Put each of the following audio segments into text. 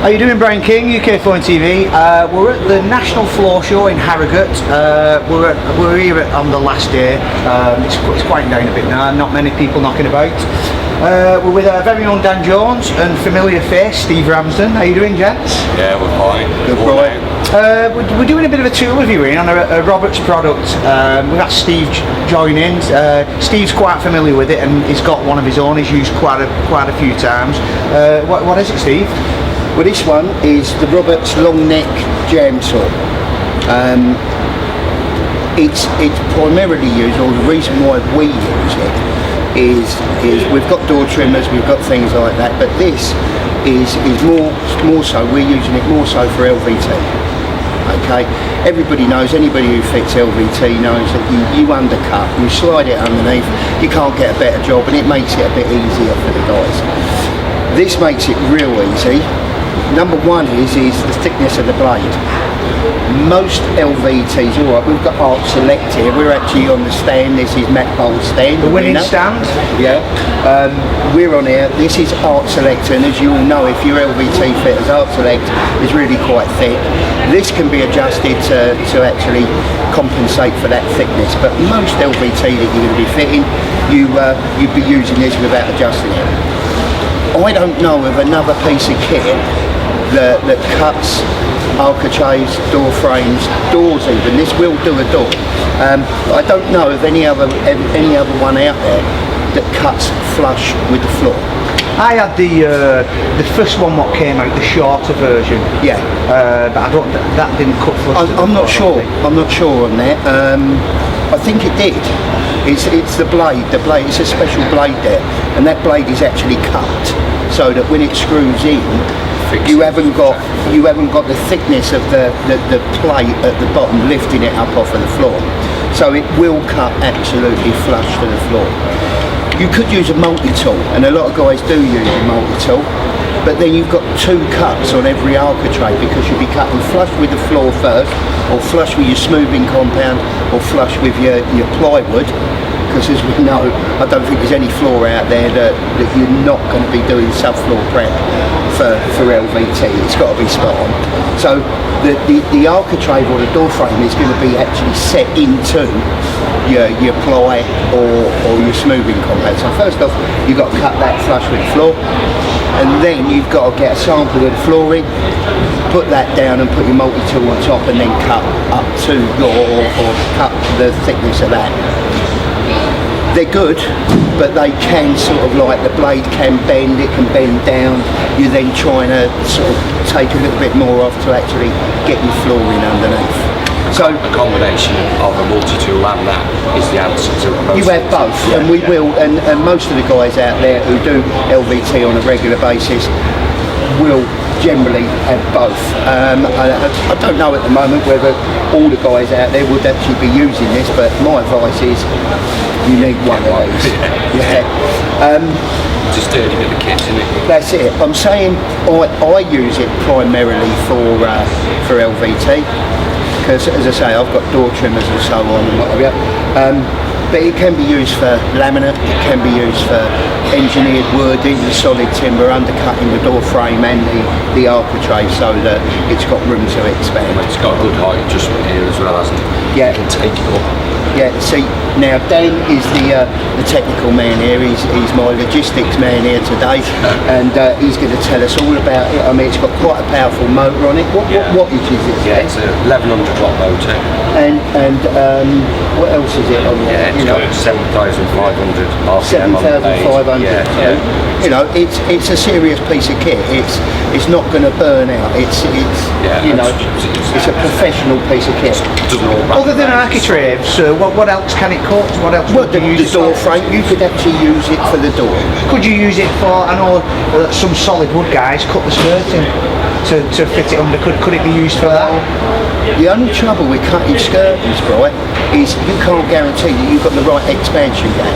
How you doing, Brian King, UK Flooring TV? We're at the National Floor Show in Harrogate. We're here on the last day. It's quieting down a bit now, not many people knocking about. We're with our very own Dan Jones and familiar face, Steve Ramsden. How you doing, gents? Yeah, we're fine. Good, right. We're doing a bit of a tour with you, Ian, on a Robberts product. We've asked Steve join in. Steve's quite familiar with it, and he's got one of his own he's used quite a few times. What is it, Steve? Well, this one is the Robberts long neck jamb saw. It's primarily used, or the reason why we use it is we've got door trimmers, we've got things like that, but this is more so, we're using it more so for LVT. Okay, everybody knows, anybody who fits LVT knows that you undercut, you slide it underneath, you can't get a better job, and it makes it a bit easier for the guys. This makes it real easy. Number one is the thickness of the blade. Most LVTs, alright, we've got Art Select here, we're actually on the stand, this is Matt Bowles' stand. The winning stand? Yeah, we're on here, this is Art Select, and as you all know, if you're LVT fitters, Art Select is really quite thick. This can be adjusted to actually compensate for that thickness, but most LVT that you're going to be fitting, you'd be using this without adjusting it. I don't know of another piece of kit that cuts architraves, door frames, doors even. This will do a door. I don't know of any other one out there that cuts flush with the floor. I had the first one what came out, the shorter version. Yeah. But that didn't cut flush. I'm not sure. I'm not sure on that. I think it did. It's the blade. The blade. It's a special blade there, and that blade is actually cut so that when it screws in, you haven't got the thickness of the plate at the bottom lifting it up off of the floor. So it will cut absolutely flush to the floor. You could use a multi-tool, and a lot of guys do use a multi-tool, but then you've got two cuts on every architrave because you'll be cutting flush with the floor first, or flush with your smoothing compound, or flush with your plywood. Because as we know, I don't think there's any floor out there that you're not going to be doing subfloor prep for LVT. It's got to be spot on. So the architrave or the door frame is going to be actually set into your ply or your smoothing compound. So first off, you've got to cut that flush with the floor, and then you've got to get a sample of the flooring, put that down and put your multi-tool on top, and then cut up to or cut the thickness of that. They're good, but they can sort of, like, the blade can bend, it can bend down. You're then trying to sort of take a little bit more off to actually get your flooring underneath. So a combination of a multi-tool and that is the answer to most. You have both, yeah, and we will, and most of the guys out there who do LVT on a regular basis will generally have both. I don't know at the moment whether all the guys out there would actually be using this, but my advice is you need one of these. Yeah. Just sturdy bit of kit, isn't it? That's it. I'm saying I use it primarily for LVT because, as I say, I've got door trimmers and so on and whatever. But it can be used for laminate, it can be used for engineered wood, even solid timber, undercutting the door frame and the architrave so that it's got room to expand. It's got a good height adjustment here as well, hasn't it? Yeah. You can take it up. Yeah, see, now Dan is the technical man here, he's my logistics man here today, and he's going to tell us all about it. I mean, it's got quite a powerful motor on it. What wattage is it? Yeah, it's a 1100 watt motor. And what else is it on there? Yeah, it's got 7,500 RPM on the blade. 7,500. Yeah. You know, it's a serious piece of kit. It's not going to burn out. It's a professional piece of kit. Other than architraves, what else can it cut? What else? Well, the door frame, you could actually use it for the door. Could you use it for? I know some solid wood guys cut the skirting to fit it under. Could it be used for that? The only trouble with cutting skirtings, right, is you can't guarantee that you've got the right expansion gap.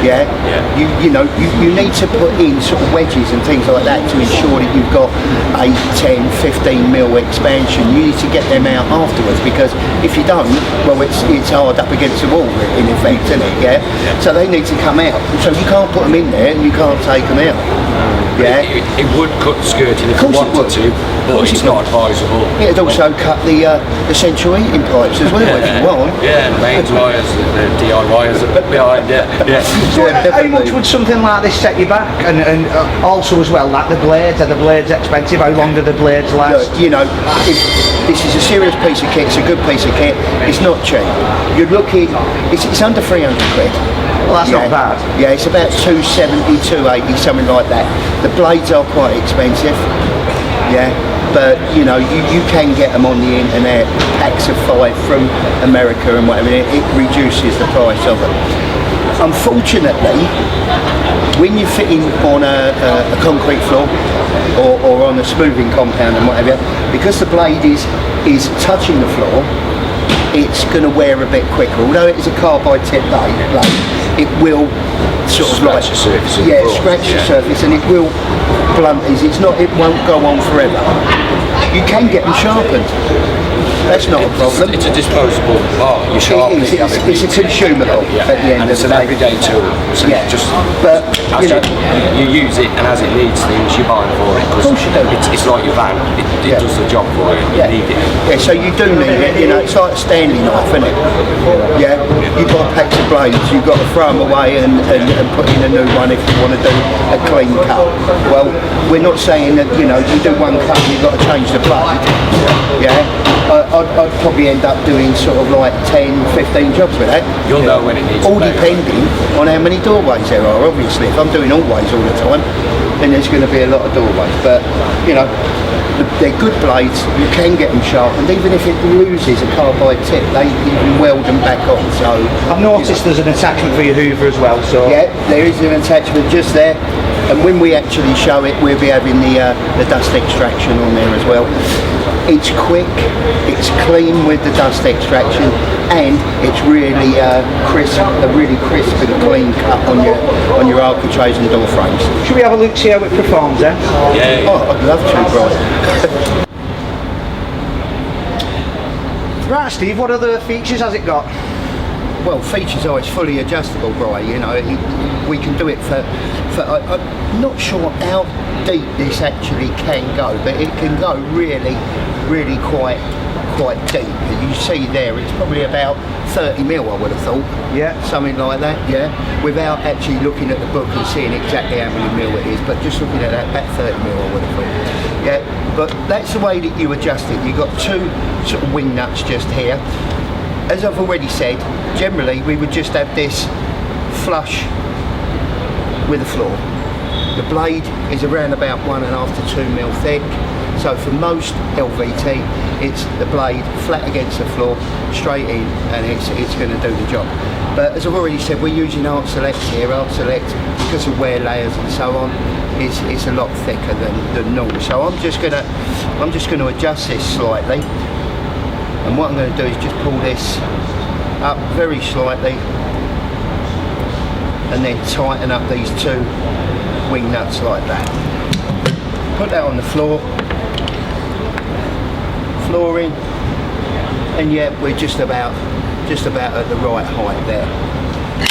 Yeah. You need to put in sort of wedges and things like that to ensure that you've got 8, 10, 15 mil expansion. You need to get them out afterwards, because if you don't, well, it's hard up against the wall in effect, isn't it? Yeah. So they need to come out. So you can't put them in there and you can't take them out. Yeah. It would cut the skirting if you course it wanted would. to, but course it's it not advisable. It'd also cut the central heating pipes as well if you want. Yeah, the mains wires, the DIYers are behind it. Yeah. So Yeah, how definitely. much would something like this set you back? And also as well, like the blades, are the blades expensive? How long do the blades last? Look, you know, this is a serious piece of kit. It's a good piece of kit. It's not cheap. You're looking. It's under 300 quid. Well, that's not bad. Yeah, it's about 270, 280, something like that. The blades are quite expensive. Yeah, but you know, you can get them on the internet, packs of 5 from America and whatever. It reduces the price of them. Unfortunately, when you're fitting on a concrete floor or on a smoothing compound and whatever, because the blade is touching the floor, it's going to wear a bit quicker. Although it is a carbide tip blade, it will sort of Scratch the surface of the floor. scratch the surface, and it will blunt these. It won't go on forever. You can get them sharpened. That's not a problem. It's a disposable part. You sharpen it. It's a consumable at the end and of it's the an day. everyday tool. So Yeah, just but as you know, you use it, and as it needs things, you buy it for it. Of course you do. It's like your van. It Yeah. does the job for you. You need it. Yeah, so you do need it, you know, it's like a Stanley knife, isn't it? Yeah, you've got packs of blades, you've got to throw them away and put in a new one if you want to do a clean cut. Well, we're not saying that, you know, you do one cut and you've got to change the blade. Yeah, I'd probably end up doing sort of like 10, 15 jobs with that. You'll know when it needs All repair. depending on how many doorways there are, obviously. If I'm doing always all the time, then there's going to be a lot of doorways. But, you know, they're good blades, you can get them sharpened. Even if it loses a carbide tip, you can weld them back on. So I've noticed there's an attachment for your Hoover as well, so... yeah, there is an attachment just there. And when we actually show it, we'll be having the dust extraction on there as well. It's quick, it's clean with the dust extraction, and it's really crisp, a really crisp and clean cut on your architraves and door frames. Should we have a look, see how it performs then? Yeah. Oh, I'd love to, Brian. Right, Steve, what other features has it got? Well, features are it's fully adjustable, Brian. You know, we can do it for I'm not sure how deep this actually can go, but it can go really quite deep. You see there, it's probably about 30 mil, I would have thought. Yeah. Something like that, yeah. Without actually looking at the book and seeing exactly how many mil it is, but just looking at that, about 30 mil, I would have thought. Yeah, but that's the way that you adjust it. You've got 2 sort of wing nuts just here. As I've already said, generally we would just have this flush with the floor. The blade is around about 1.5 to 2 mil thick. So for most LVT, it's the blade flat against the floor, straight in, and it's going to do the job. But as I've already said, we're using Art Select here. Art Select, because of wear layers and so on, it's a lot thicker than normal. So I'm just going to adjust this slightly. And what I'm going to do is just pull this up very slightly and then tighten up these 2 wing nuts like that. Put that on the flooring, and yeah, we're just about at the right height there.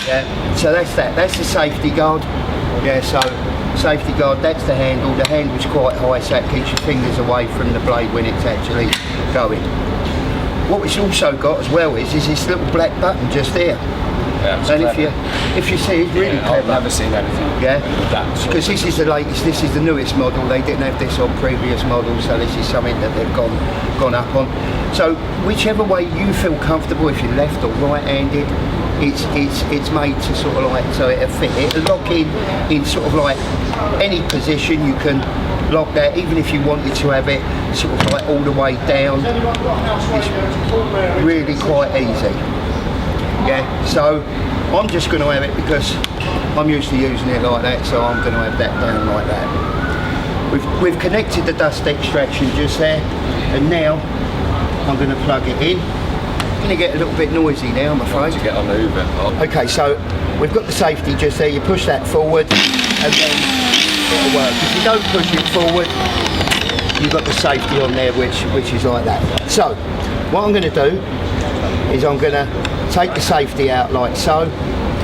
Yeah, so that's the safety guard. Yeah, so safety guard, that's the handle. The handle's quite high, so it keeps your fingers away from the blade when it's actually going. What it's also got as well is this little black button just there. Yeah, and if you see, it's really clever. I've never seen anything. Yeah, with that sort of because this is the latest, this is the newest model. They didn't have this on previous models, so this is something that they've gone up on. So whichever way you feel comfortable, if you're left or right-handed, it's made to sort of like so it'll fit. It'll lock in sort of like any position. You can lock that, even if you wanted to have it sort of like all the way down. It's really quite easy. Yeah, so I'm just going to have it because I'm used to using it like that, so I'm going to have that down like that. We've connected the dust extraction just there, and now I'm going to plug it in. It's going to get a little bit noisy now, I'm afraid. to get on the Hoover. Okay, so we've got the safety just there. You push that forward, and then it'll work. If you don't push it forward, you've got the safety on there, which is like that. So what I'm going to do is I'm going to take the safety out like so,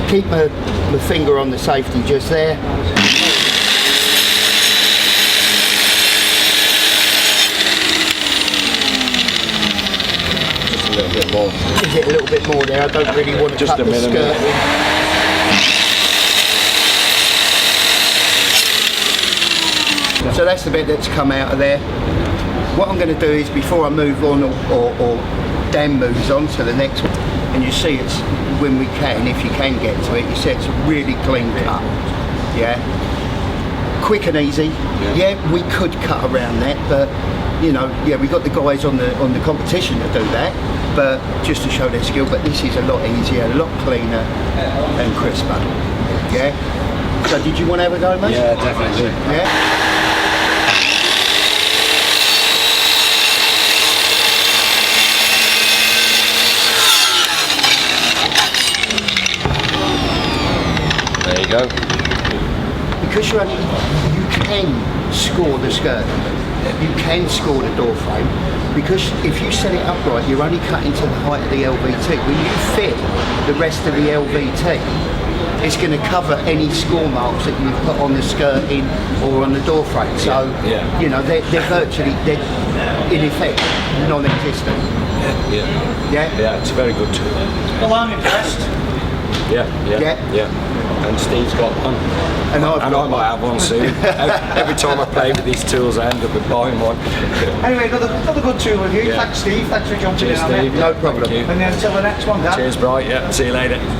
keep my finger on the safety just there, little bit more. Is it a little bit more there? I don't really want to Just cut a the minimum. skirt in. So that's the bit that's come out of there. What I'm going to do is, before I move on, or Dan moves on to the next one, and you see it's, when we can, if you can get to it, you see it's a really clean cut. Yeah. Quick and easy. Yeah, we could cut around that, but you know, yeah, we got the guys on the competition to do that, but just to show their skill. But this is a lot easier, a lot cleaner and crisper. Yeah. So did you want to have a go, mate? Yeah, definitely. Yeah. There you go. Because you can score the skirt, you can score the door frame, because if you set it upright, you're only cutting to the height of the LVT. When you fit the rest of the LVT, it's going to cover any score marks that you've put on the skirting or on the door frame. So, you know, they're virtually, in effect, non-existent. Yeah, it's a very good tool. Well, I'm impressed. Yeah. And Steve's got one. And I might have one soon. Every time I play with these tools, I end up with buying one. Anyway, another good tool review. Yeah. Thanks, Steve. Thanks for jumping Cheers, in on Steve. it. No problem. Thank you. And then until the next one, Dan. Cheers, Bright. Yeah, see you later.